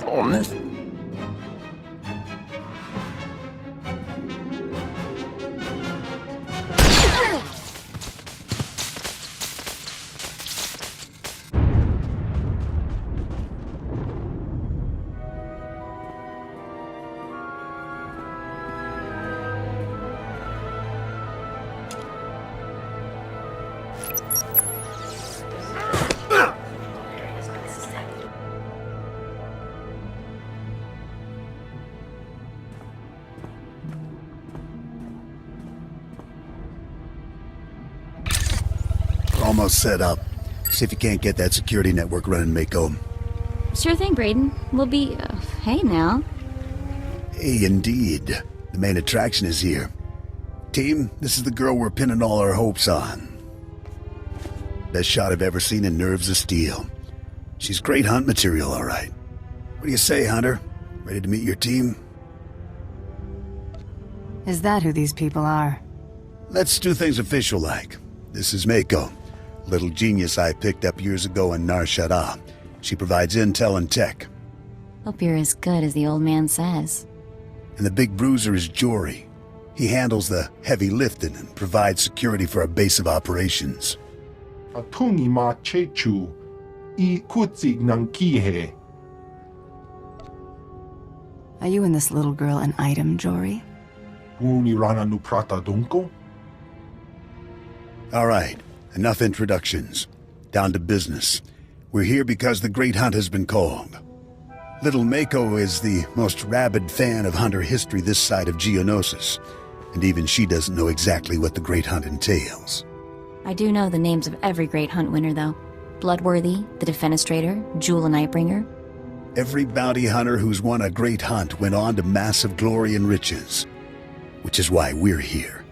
Oh, miss. Almost set up. See if you can't get that security network running, Mako. Sure thing, Braden. We'll be... hey now. Hey, indeed. The main attraction is here. Team, this is the girl we're pinning all our hopes on. Best shot I've ever seen in Nerves of Steel. She's great hunt material, all right. What do you say, Hunter? Ready to meet your team? Is that who these people are? Let's do things official-like. This is Mako, little genius I picked up years ago in Nar Shaddaa. She provides intel and tech. Hope you're as good as the old man says. And the big bruiser is Jory. He handles the heavy lifting and provides security for our base of operations. Atungi ma chechu, I kutsig nang kihe. Are you and this little girl an item, Jory? Uni rana nu prata dunko? All right, enough introductions. Down to business. We're here because the Great Hunt has been called. Little Mako is the most rabid fan of hunter history this side of Geonosis, and even she doesn't know exactly what the Great Hunt entails. I do know the names of every great hunt winner, though. Bloodworthy, the Defenestrator, Jewel and Nightbringer. Every bounty hunter who's won a Great Hunt went on to massive glory and riches, which is why we're here.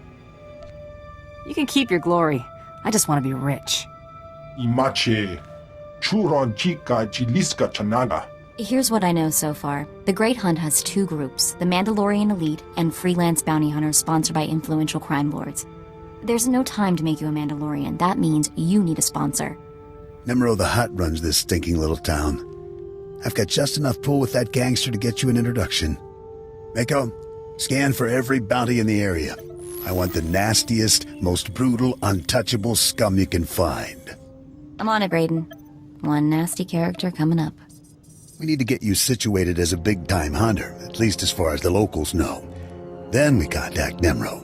You can keep your glory. I just want to be rich. Imache, churon chika chiliska chanaga. Here's what I know so far. The Great Hunt has two groups, the Mandalorian Elite and freelance bounty hunters sponsored by influential crime lords. There's no time to make you a Mandalorian. That means you need a sponsor. Nemro the Hutt runs this stinking little town. I've got just enough pull with that gangster to get you an introduction. Mako, scan for every bounty in the area. I want the nastiest, most brutal, untouchable scum you can find. I'm on it, Braden. One nasty character coming up. We need to get you situated as a big-time hunter, at least as far as the locals know. Then we contact Nemro.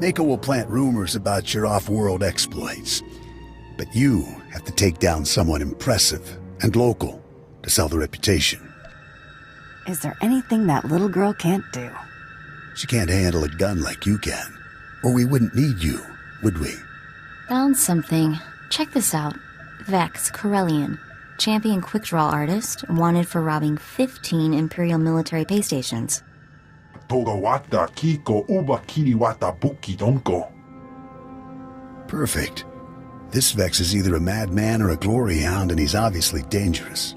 Mako will plant rumors about your off-world exploits. But you have to take down someone impressive and local to sell the reputation. Is there anything that little girl can't do? She can't handle a gun like you can. Or we wouldn't need you, would we? Found something. Check this out. Vex, Corellian. Champion quick-draw artist, wanted for robbing 15 Imperial military pay stations. Togawata kiko uba kiriwata buki donko. Perfect. This Vex is either a madman or a glory hound, and he's obviously dangerous.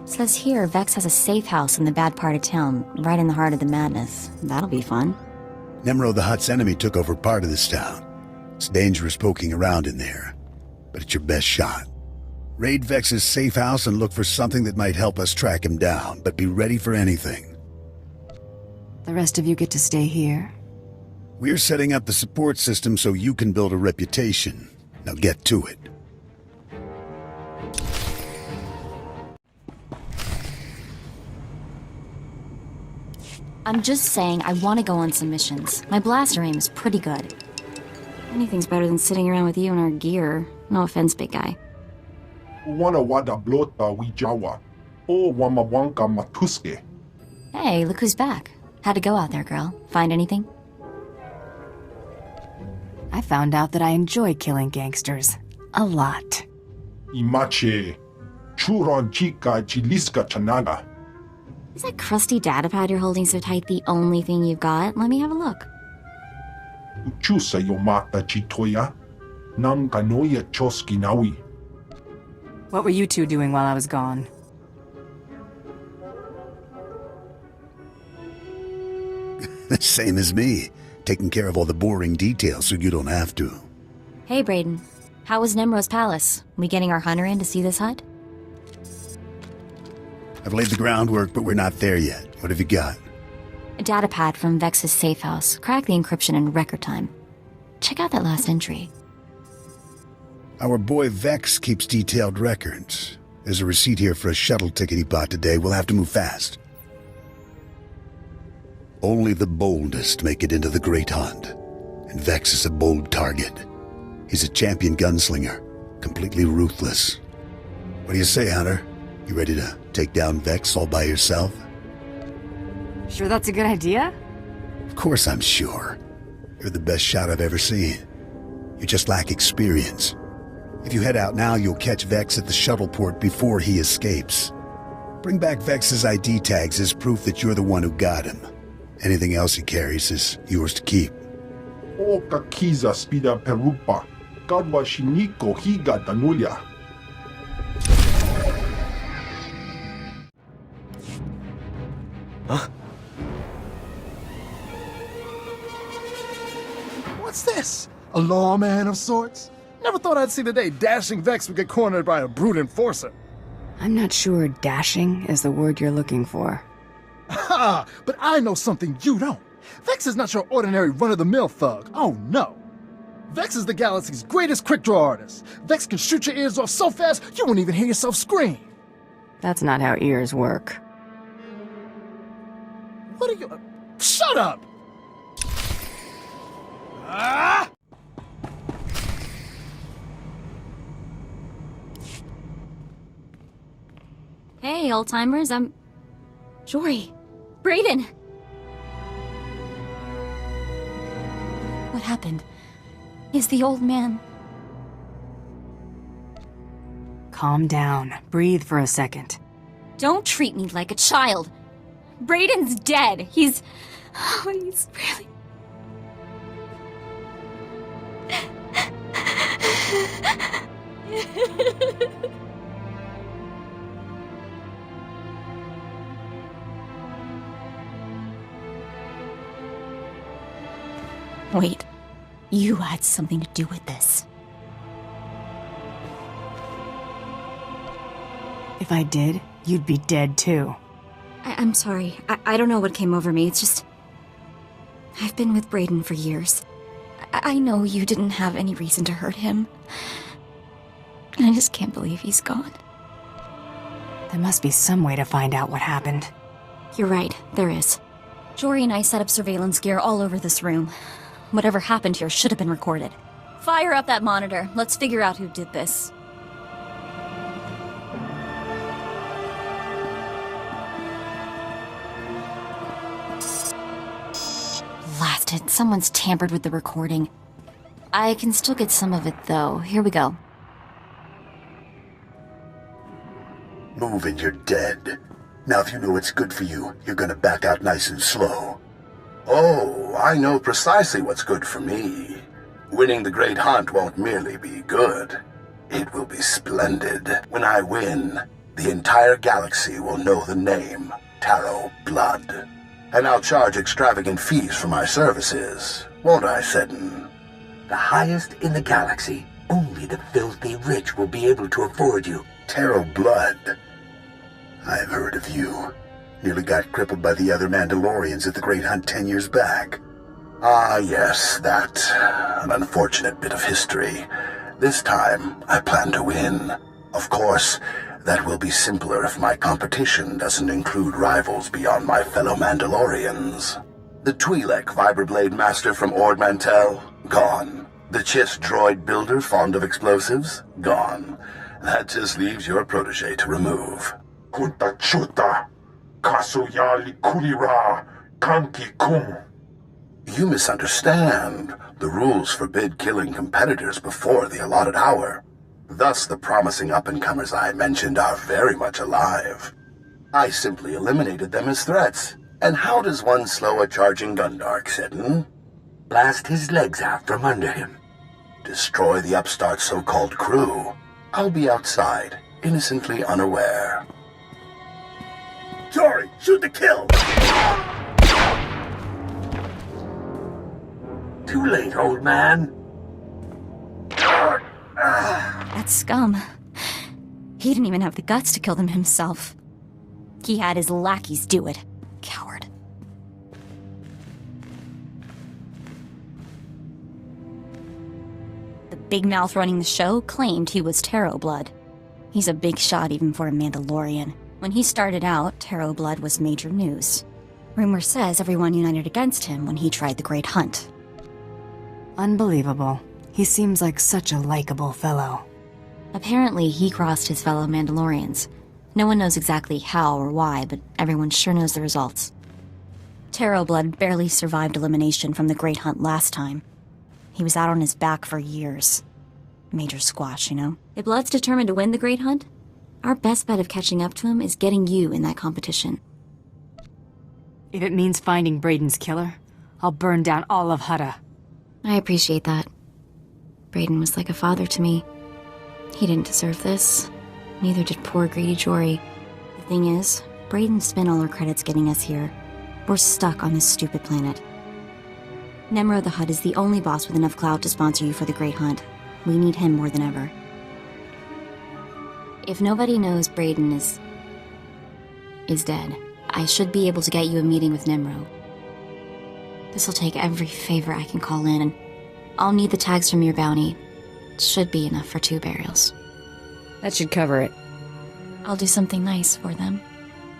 Says here Vex has a safe house in the bad part of town, right in the heart of the madness. That'll be fun. Nemro the Hutt's enemy took over part of this town. It's dangerous poking around in there, but it's your best shot. Raid Vex's safe house and look for something that might help us track him down, but be ready for anything. The rest of you get to stay here? We're setting up the support system so you can build a reputation. Now get to it. I'm just saying I want to go on some missions. My blaster aim is pretty good. Anything's better than sitting around with you in our gear. No offense, big guy. Wana wada blota wijawa. O wamawanka matuske. Hey, look who's back. How'd it go out there, girl? Find anything? I found out that I enjoy killing gangsters. A lot. Imache, churon chika chiliska chanaga. Is that crusty datapad you're holding so tight the only thing you've got? Let me have a look. Uchusa yomata chitoya. Nam kanoya choski nawi. What were you two doing while I was gone? Same as me. Taking care of all the boring details so you don't have to. Hey, Braden. How was Nemro's palace? We getting our hunter in to see this hut? I've laid the groundwork, but we're not there yet. What have you got? A datapad from Vex's safe house. Cracked the encryption in record time. Check out that last entry. Our boy Vex keeps detailed records. There's a receipt here for a shuttle ticket he bought today. We'll have to move fast. Only the boldest make it into the Great Hunt. And Vex is a bold target. He's a champion gunslinger, completely ruthless. What do you say, Hunter? You ready to take down Vex all by yourself? Sure that's a good idea? Of course I'm sure. You're the best shot I've ever seen. You just lack experience. If you head out now, you'll catch Vex at the shuttle port before he escapes. Bring back Vex's ID tags as proof that you're the one who got him. Anything else he carries is yours to keep. Oka kiza spida perupa. Kadwa shiniko higa danulia. What's this? A lawman of sorts? Never thought I'd see the day dashing Vex would get cornered by a brute enforcer. I'm not sure dashing is the word you're looking for. Ha! But I know something you don't. Vex is not your ordinary run-of-the-mill thug. Oh, no. Vex is the galaxy's greatest quick-draw artist. Vex can shoot your ears off so fast you won't even hear yourself scream. That's not how ears work. What are you... Shut up! Ah! Hey, old-timers, I'm... Jory. Brayden! What happened? Is the old man... Calm down. Breathe for a second. Don't treat me like a child. Brayden's dead. He's really... Wait, you had something to do with this. If I did, you'd be dead too. I'm sorry. I don't know what came over me. It's just... I've been with Brayden for years. I know you didn't have any reason to hurt him. I just can't believe he's gone. There must be some way to find out what happened. You're right, there is. Jory and I set up surveillance gear all over this room. Whatever happened here should have been recorded. Fire up that monitor. Let's figure out who did this. Blasted. Someone's tampered with the recording. I can still get some of it, though. Here we go. Move and you're dead. Now if you know what's good for you, you're gonna back out nice and slow. Oh, I know precisely what's good for me. Winning the Great Hunt won't merely be good. It will be splendid. When I win, the entire galaxy will know the name Tarot Blood. And I'll charge extravagant fees for my services, won't I, Seddon? The highest in the galaxy. Only the filthy rich will be able to afford you. Tarot Blood. I've heard of you. Nearly got crippled by the other Mandalorians at the Great Hunt 10 years back. Ah, yes, that. An unfortunate bit of history. This time, I plan to win. Of course, that will be simpler if my competition doesn't include rivals beyond my fellow Mandalorians. The Twi'lek Vibroblade Master from Ord Mantell? Gone. The Chiss droid builder fond of explosives? Gone. That just leaves your protege to remove. Hutta chuta. Kasuyali kulira. Kanki kum. You misunderstand. The rules forbid killing competitors before the allotted hour. Thus, the promising up-and-comers I mentioned are very much alive. I simply eliminated them as threats. And how does one slow a charging Gundark, Seddon? Blast his legs out from under him. Destroy the upstart's so-called crew. I'll be outside, innocently unaware. Jory, shoot to kill! Too late, old man. That scum. He didn't even have the guts to kill them himself. He had his lackeys do it. Coward. The big mouth running the show claimed he was Tarot Blood. He's a big shot even for a Mandalorian. When he started out, Tarot Blood was major news. Rumor says everyone united against him when he tried the Great Hunt. Unbelievable. He seems like such a likable fellow. Apparently, he crossed his fellow Mandalorians. No one knows exactly how or why, but everyone sure knows the results. Tarot Blood barely survived elimination from the Great Hunt last time. He was out on his back for years. Major squash, you know? If Blood's determined to win the Great Hunt, our best bet of catching up to him is getting you in that competition. If it means finding Braden's killer, I'll burn down all of Hutta. I appreciate that. Braden was like a father to me. He didn't deserve this. Neither did poor greedy Jory. The thing is, Braden spent all our credits getting us here. We're stuck on this stupid planet. Nemro the Hutt is the only boss with enough clout to sponsor you for the Great Hunt. We need him more than ever. If nobody knows Braden is dead, I should be able to get you a meeting with Nemro. This'll take every favor I can call in, and I'll need the tags from your bounty. It should be enough for 2 burials. That should cover it. I'll do something nice for them.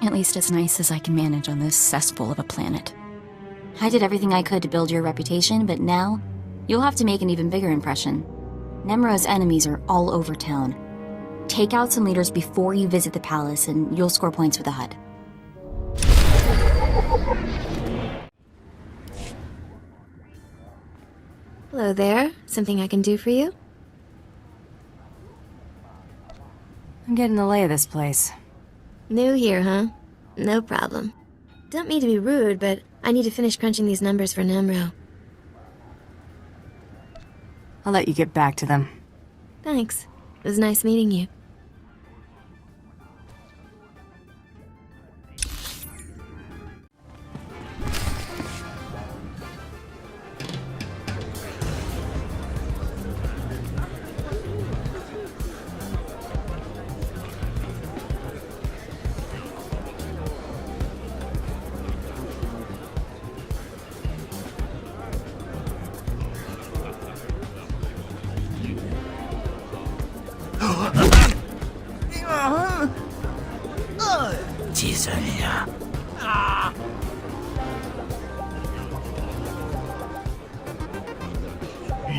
At least as nice as I can manage on this cesspool of a planet. I did everything I could to build your reputation, but now, you'll have to make an even bigger impression. Nemro's enemies are all over town. Take out some leaders before you visit the palace, and you'll score points with the Hutt. Hello there. Something I can do for you? I'm getting the lay of this place. New here, huh? No problem. Don't mean to be rude, but I need to finish crunching these numbers for Nemro. I'll let you get back to them. Thanks. It was nice meeting you.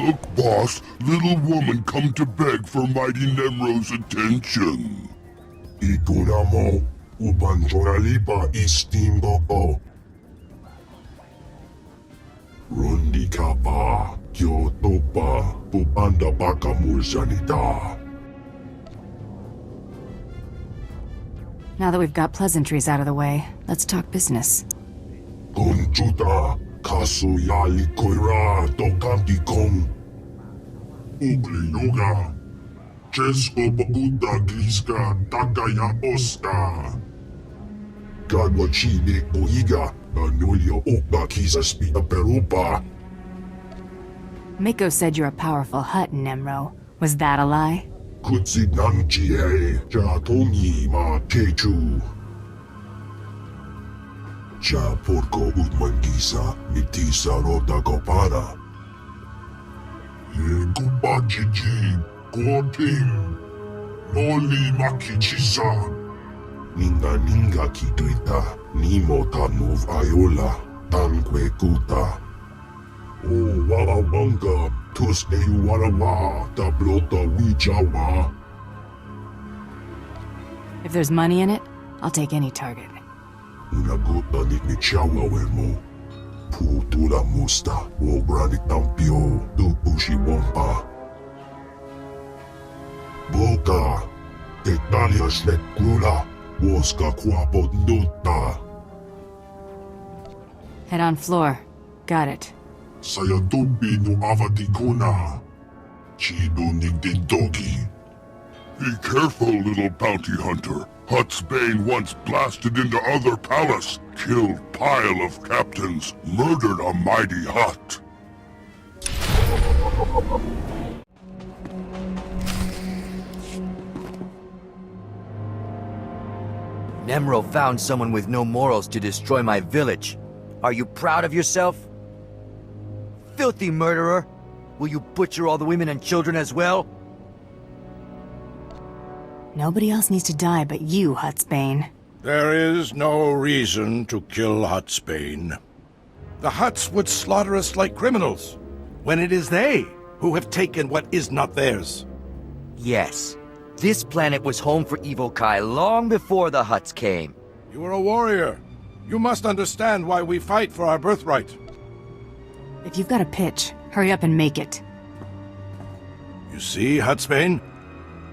Look, boss, little woman come to beg for mighty Nemro's attention. Ikuramo, ubanjoralipa istimbo. Rundika pa, Kyoto pa, pupanda baka mursanita. Now that we've got pleasantries out of the way, let's talk business. Kunchuta, kasuyali koira, tokanti kong. Ugli yoga. Chesko babuta griska, takaya oska. Gadwa chine oiga, anulio okba kisa spita perupa. Mako said you're a powerful Hutt, Nemro. Was that a lie? Kutsi nanchie, jatomi ma techu. Ja porko utmangisa, mitisa rota kopara. Kuba jiji, koting, noli makichisa. Ninga kituita, nimo tanuv ayola, tankwe kuta. O wawawanga, tusne warawa, tablota wichawa. If there's money in it, I'll take any target. Una gota niknichawa wermo. Putula musta, wobrani tampio, tupushi wompa. Boka, Italia snetkula, woska kwapot nuta. Head on floor. Got it. Sayatumbi no avatikuna. Chido nigdindogi. Be careful, little bounty hunter. Hutt's Bane once blasted into other palace, killed pile of captains, murdered a mighty Hutt. Nemro found someone with no morals to destroy my village. Are you proud of yourself? Filthy murderer! Will you butcher all the women and children as well? Nobody else needs to die but you, Hutsbane. There is no reason to kill Hutsbane. The Hutts would slaughter us like criminals, when it is they who have taken what is not theirs. Yes. This planet was home for Evil Kai long before the Hutts came. You are a warrior. You must understand why we fight for our birthright. If you've got a pitch, hurry up and make it. You see, Hutsbane?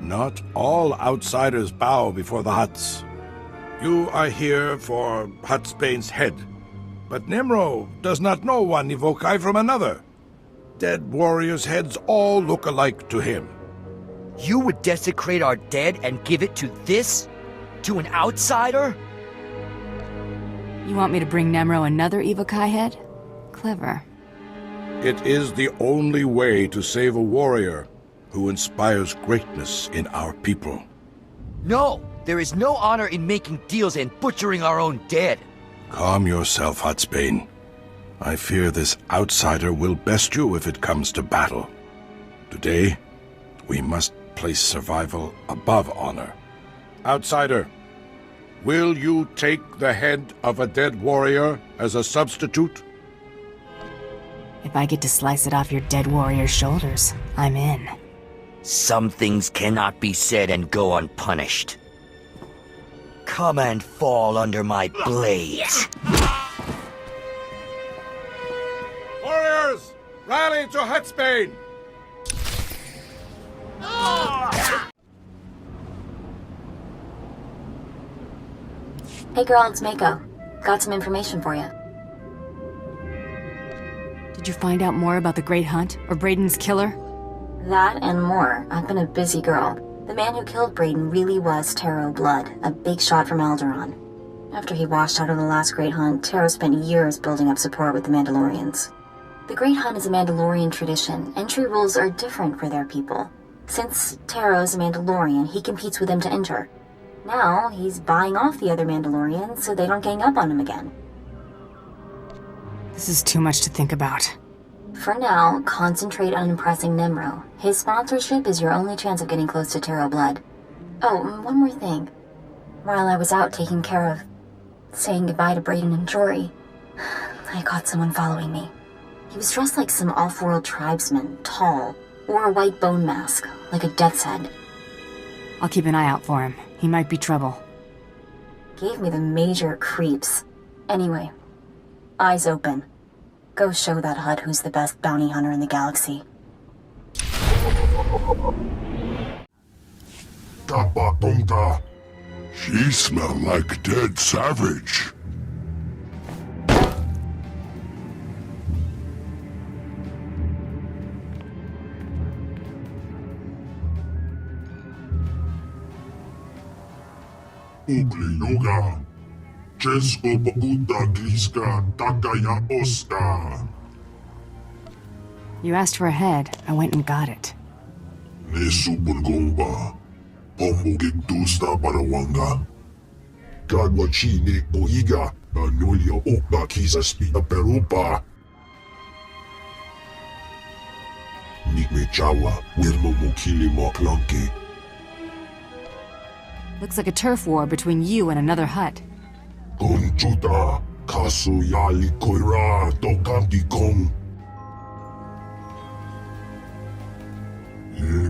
Not all outsiders bow before the Hutts. You are here for Hutsbane's head. But Nemro does not know one Evokai from another. Dead warriors' heads all look alike to him. You would desecrate our dead and give it to this? To an outsider? You want me to bring Nemro another Evokai head? Clever. It is the only way to save a warrior who inspires greatness in our people. No! There is no honor in making deals and butchering our own dead. Calm yourself, Hutsbane. I fear this outsider will best you if it comes to battle. Today, we must place survival above honor. Outsider, will you take the head of a dead warrior as a substitute? If I get to slice it off your dead warrior's shoulders, I'm in. Some things cannot be said and go unpunished. Come and fall under my blades. Warriors, rally to Hutsbane! Hey girl, it's Mako. Got some information for you. Did you find out more about the Great Hunt, or Brayden's killer? That and more. I've been a busy girl. The man who killed Brayden really was Taro Blood, a big shot from Alderaan. After he washed out of the last Great Hunt, Taro spent years building up support with the Mandalorians. The Great Hunt is a Mandalorian tradition. Entry rules are different for their people. Since Taro's a Mandalorian, he competes with them to enter. Now, he's buying off the other Mandalorians so they don't gang up on him again. This is too much to think about. For now, concentrate on impressing Nemro. His sponsorship is your only chance of getting close to Taro Blood. Oh, one more thing. While I was out taking care of saying goodbye to Brayden and Jory, I caught someone following me. He was dressed like some off-world tribesman, tall, wore a white bone mask, like a death's head. I'll keep an eye out for him. He might be trouble. Gave me the major creeps. Anyway, eyes open. Go show that Hutt who's the best bounty hunter in the galaxy. Tapatonga. She smelled like dead savage. Ugly yoga. Česko pokuta griska takaya oska. You asked for a head. I went and got it. Ne supergomba. Pomugig tusta parawanga. Kadwa chine poiga. Anulio okba kisa spina perupa. Nikme chawa. Wirmo mukili mo klonke. Looks like a turf war between you and another Hutt. Conchuta, kaso yali koira, tokanti kong.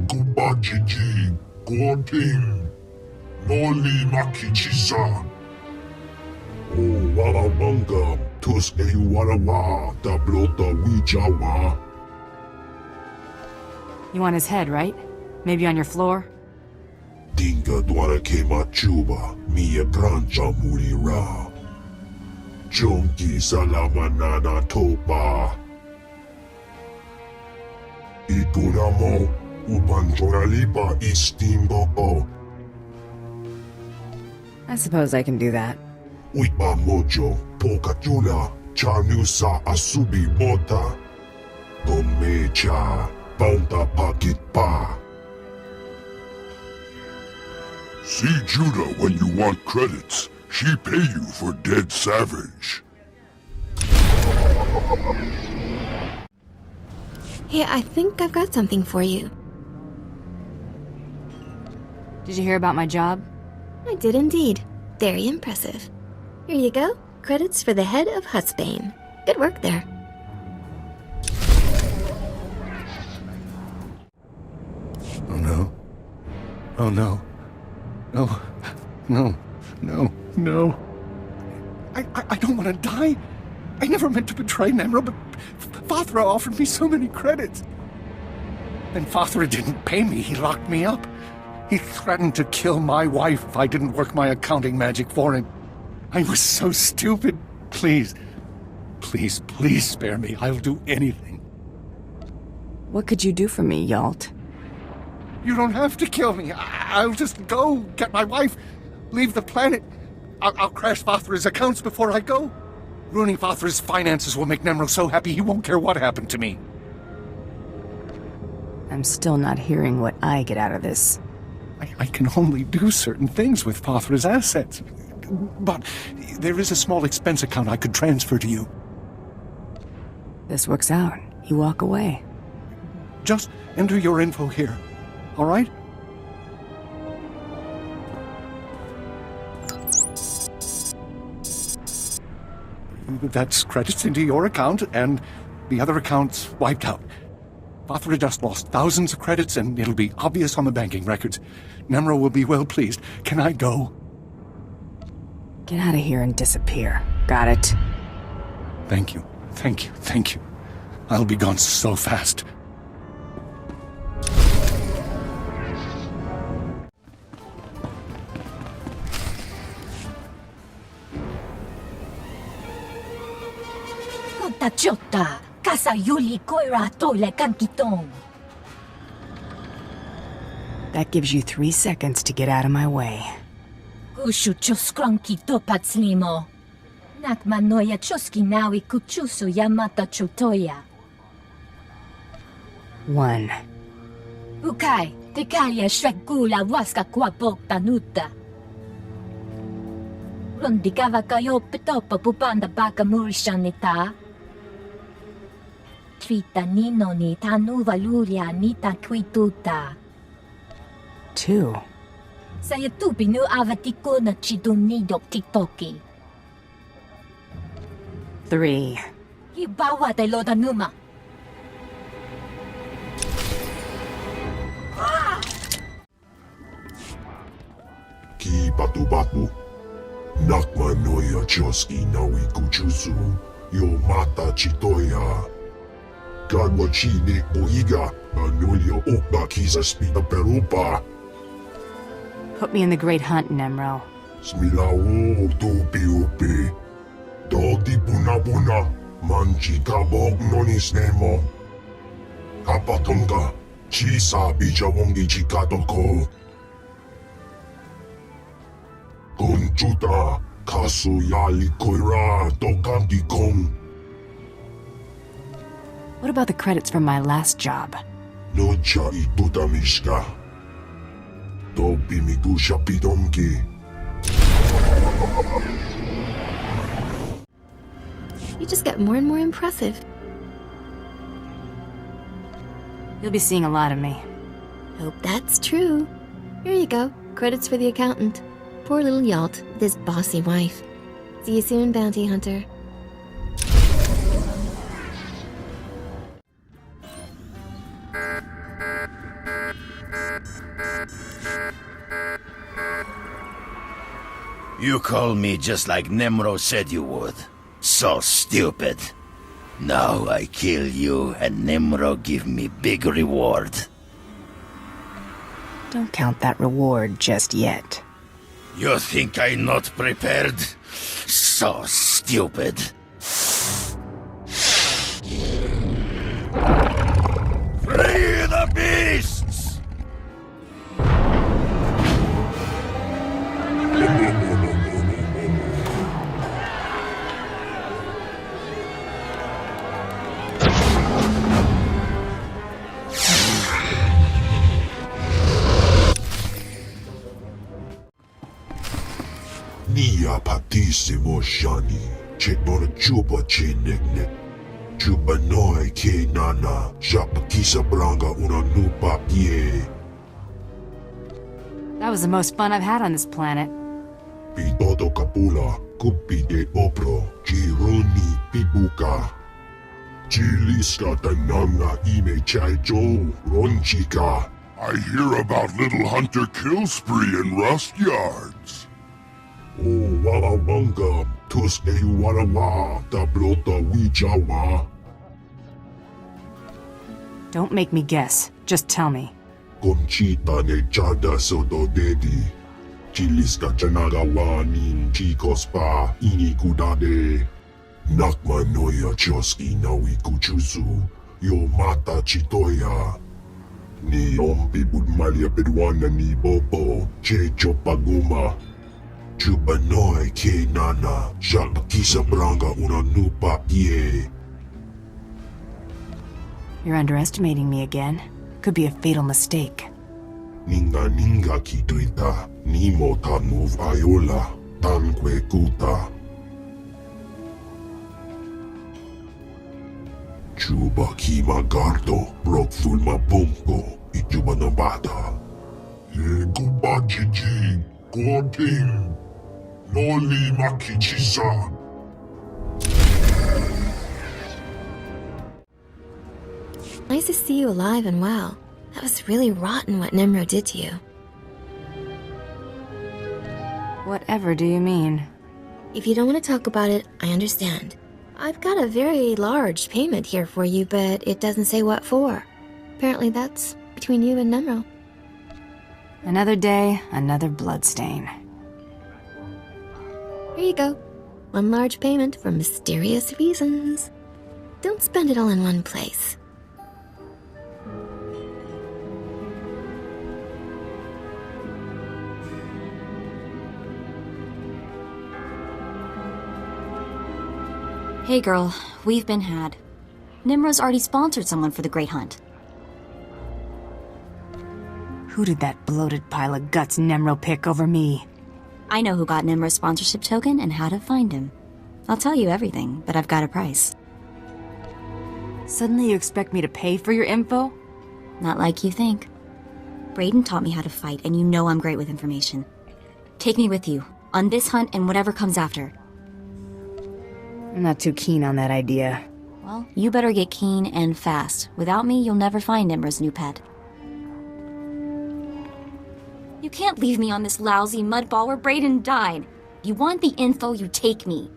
Kubajiji, Gorting, Noli Makichisa. O Warabanga, Tus Eyuarawa, Tablota Wijawa. You want his head, right? Maybe on your floor? Dinga dwara kema chuba, mie brancha murira. Jonki salamanana topa. Ikuramo, upanjoralipa istimbo. I suppose I can do that. Uipa mojo, pokatula, chanusa asubi mota. Gomecha, paunta pakit pa. See Judah when you want credits. She pay you for dead savage. Hey, I think I've got something for you. Did you hear about my job? I did indeed. Very impressive. Here you go. Credits for the head of Hutsbane. Good work there. Oh no. Oh no. No. No. No. No. I don't want to die. I never meant to betray Nemro, but Fathra offered me so many credits. Then Fathra didn't pay me. He locked me up. He threatened to kill my wife if I didn't work my accounting magic for him. I was so stupid. Please, please, please spare me. I'll do anything. What could you do for me, Yalt? You don't have to kill me. I'll just go get my wife, leave the planet. I'll crash Fathra's accounts before I go. Ruining Fathra's finances will make Nemro so happy he won't care what happened to me. I'm still not hearing what I get out of this. I can only do certain things with Fathra's assets. But there is a small expense account I could transfer to you. This works out. You walk away. Just enter your info here, all right? That's credits into your account, and the other account's wiped out. Fathra just lost thousands of credits, and it'll be obvious on the banking records. Nemro will be well pleased. Can I go? Get out of here and disappear. Got it? Thank you. Thank you. Thank you. I'll be gone so fast. Chota, Casa Yuli Koira Tole Kankitong. That gives you 3 seconds to get out of my way. Kushu Choskronki Topatzlimo. Nakmanoya Choski Nawi Kuchusu Yamata Chotoya. 1. Bukai, Tekalia Shrekula Waska Kwapok Tanuta. Rondikava Kayo Petopa Pupanda Baka Murishanita. Trita Nino ni Tanuva Lulia Nita Quituta. 2. Saya tupi nu avatiko na chidunido tiktoki. 3. Hibawa de lodanuma. Ki batu-batu. Nakmanoya Choski Nawi Kuchusu. Yo mata chitoya. Gadwa chini boiga. Anulio okba kisa spina perupa. Put me in the Great Hunt, Nemro. Smilao tupi upi. Dodi puna-puna. Manchi kabog nonis nemo. Kapatonga. Chisa bijawongi chikatoko. Conchuta. Kasu yali koira tokangi kong. What about the credits from my last job? Nocha itutamishka. Topi migusha pidonki. You just get more and more impressive. You'll be seeing a lot of me. Hope that's true. Here you go. Credits for the accountant. Poor little Yalt, with his bossy wife. See you soon, bounty hunter. You called me just like Nemro said you would. So stupid. Now I kill you and Nemro give me big reward. Don't count that reward just yet. You think I'm not prepared? So stupid. Free the beasts! tantissimo shani, c'è buona chupa c'è nek. Chupa noi che nana, shapa kisa branga una nupa ye. That was the most fun I've had on this planet. Pitoto kapula, kupi de opro, jiruni pibuka. Chiliska tananga ime chaijo, ronchika. I hear about Little Hunter kill spree in rust yards. Oh, wala wanga, tuske warawa, tablota wijawa. Don't make me guess. Just tell me. Conchita ne chada soto dedi. Chiliska chanagawa nin chicos pa inikudade. Nakma noya choski nawi kuchusu. Yo mata chitoya. Ni ompi budmalia pedwana ni bobo. Checho paguma. Chubanoi ke nana. Shapa kisa branga una nupa ye. You're underestimating me again. Could be a fatal mistake. Ninga kituita. Nimo ta move ayola. Tanque kuta. Chuba kima gardo. Brok fulma bumko. Ichuba na bata. Ye kuba jiji. Goting. Noli makichisa. Nice to see you alive and well. That was really rotten what Nemro did to you. Whatever do you mean? If you don't want to talk about it, I understand. I've got a very large payment here for you, but it doesn't say what for. Apparently that's between you and Nemro. Another day, another bloodstain. Here you go. One large payment for mysterious reasons. Don't spend it all in one place. Hey girl, we've been had. Nimro's already sponsored someone for the Great Hunt. Who did that bloated pile of guts Nemro pick over me? I know who got Nimro's sponsorship token and how to find him. I'll tell you everything, but I've got a price. Suddenly you expect me to pay for your info? Not like you think. Brayden taught me how to fight, and you know I'm great with information. Take me with you, on this hunt and whatever comes after. I'm not too keen on that idea. Well, you better get keen and fast. Without me, you'll never find Nimro's new pet. You can't leave me on this lousy mudball where Brayden died. If you want the info, you take me.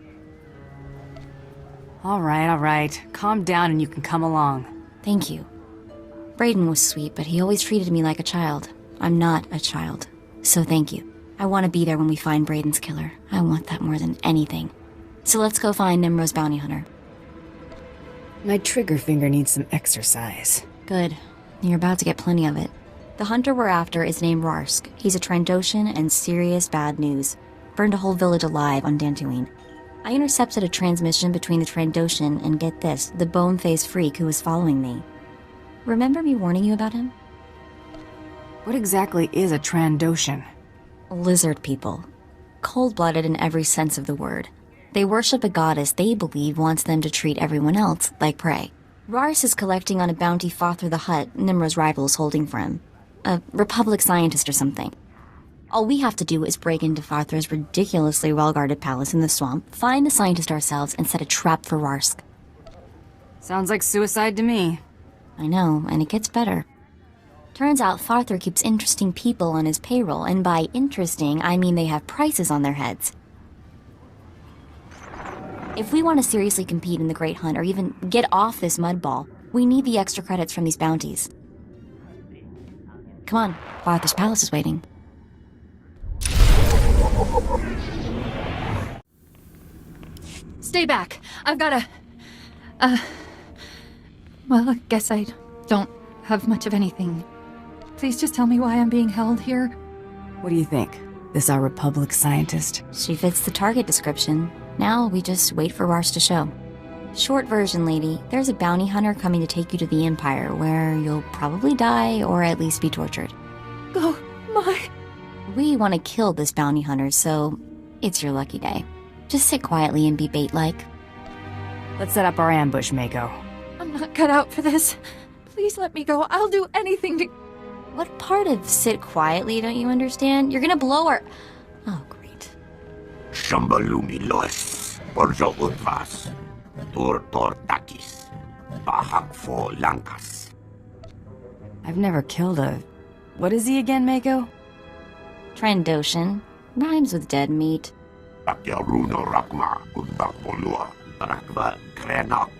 All right. Calm down and you can come along. Thank you. Brayden was sweet, but he always treated me like a child. I'm not a child, so thank you. I want to be there when we find Brayden's killer. I want that more than anything. So let's go find Nimro's bounty hunter. My trigger finger needs some exercise. Good. You're about to get plenty of it. The hunter we're after is named Rarsk. He's a Trandoshan and serious bad news. Burned a whole village alive on Dantooine. I intercepted a transmission between the Trandoshan and, get this, the bone-faced freak who was following me. Remember me warning you about him? What exactly is a Trandoshan? Lizard people. Cold-blooded in every sense of the word. They worship a goddess they believe wants them to treat everyone else like prey. Rars is collecting on a bounty Father the Hutt, Nimro's rival, is holding for him. A Republic scientist or something. All we have to do is break into Father's ridiculously well-guarded palace in the swamp, find the scientist ourselves, and set a trap for Rarsk. Sounds like suicide to me. I know, and it gets better. Turns out Farther keeps interesting people on his payroll, and by interesting, I mean they have prices on their heads. If we want to seriously compete in the Great Hunt, or even get off this mudball, we need the extra credits from these bounties. Come on, Farther's palace is waiting. Stay back. I've got well, I guess I don't have much of anything. Please just tell me why I'm being held here. What do you think? This our Republic scientist? She fits the target description. Now we just wait for Rars to show. Short version, lady, there's a bounty hunter coming to take you to the Empire, where you'll probably die or at least be tortured. Oh, my... We want to kill this bounty hunter, so it's your lucky day. Just sit quietly and be bait-like. Let's set up our ambush, Mako. I'm not cut out for this. Please let me go. I'll do anything to... What part of sit quietly don't you understand? You're gonna blow her... Oh, great. Shambalumi loes, Borjo Udvas, Tor Takis, Bahak Fo Lankas. I've never killed a... What is he again, Mako? Trandoshan. Rhymes with dead meat. Akyaruno Rakma, Udbakbolua, Rakva Krenok,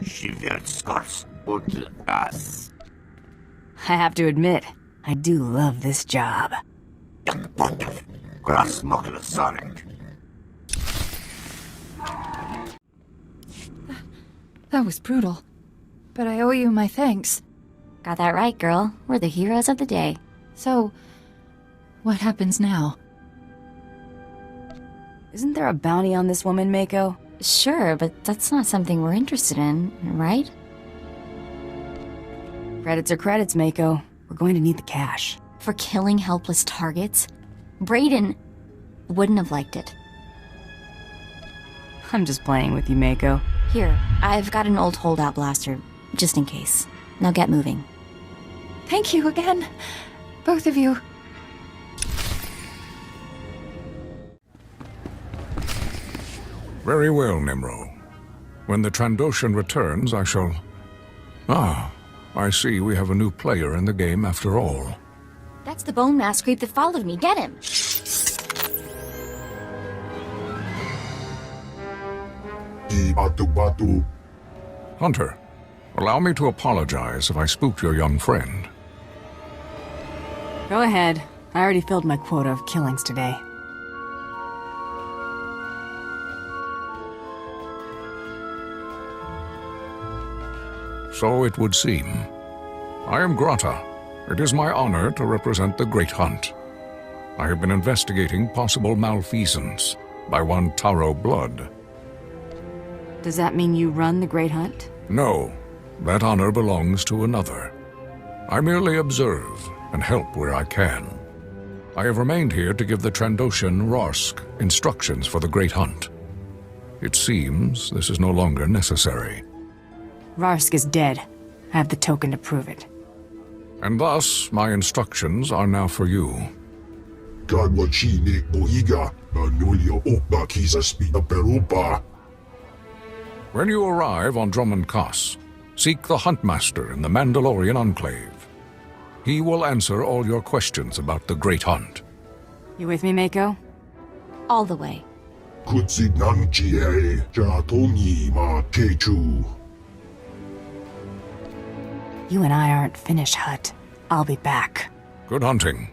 Shivertskars, Udgas. I have to admit, I do love this job. Gras Moklasarek. That was brutal. But I owe you my thanks. Got that right, girl. We're the heroes of the day. So, what happens now? Isn't there a bounty on this woman, Mako? Sure, but that's not something we're interested in, right? Credits are credits, Mako. We're going to need the cash. For killing helpless targets? Brayden wouldn't have liked it. I'm just playing with you, Mako. Here, I've got an old holdout blaster, just in case. Now get moving. Thank you again. Both of you. Very well, Nimro. When the Trandoshan returns, I shall... Ah, I see we have a new player in the game after all. That's the bone mass creep that followed me. Get him! Hunter, allow me to apologize if I spooked your young friend. Go ahead. I already filled my quota of killings today. So it would seem. I am Grata. It is my honor to represent the Great Hunt. I have been investigating possible malfeasance by one Taro Blood. Does that mean you run the Great Hunt? No, that honor belongs to another. I merely observe and help where I can. I have remained here to give the Trandoshan Rorsk instructions for the Great Hunt. It seems this is no longer necessary. Rorsk is dead. I have the token to prove it. And thus, my instructions are now for you. When you arrive on Drummond Kaas, seek the Huntmaster in the Mandalorian Enclave. He will answer all your questions about the Great Hunt. You with me, Mako? All the way. You and I aren't finished, Hut. I'll be back. Good hunting.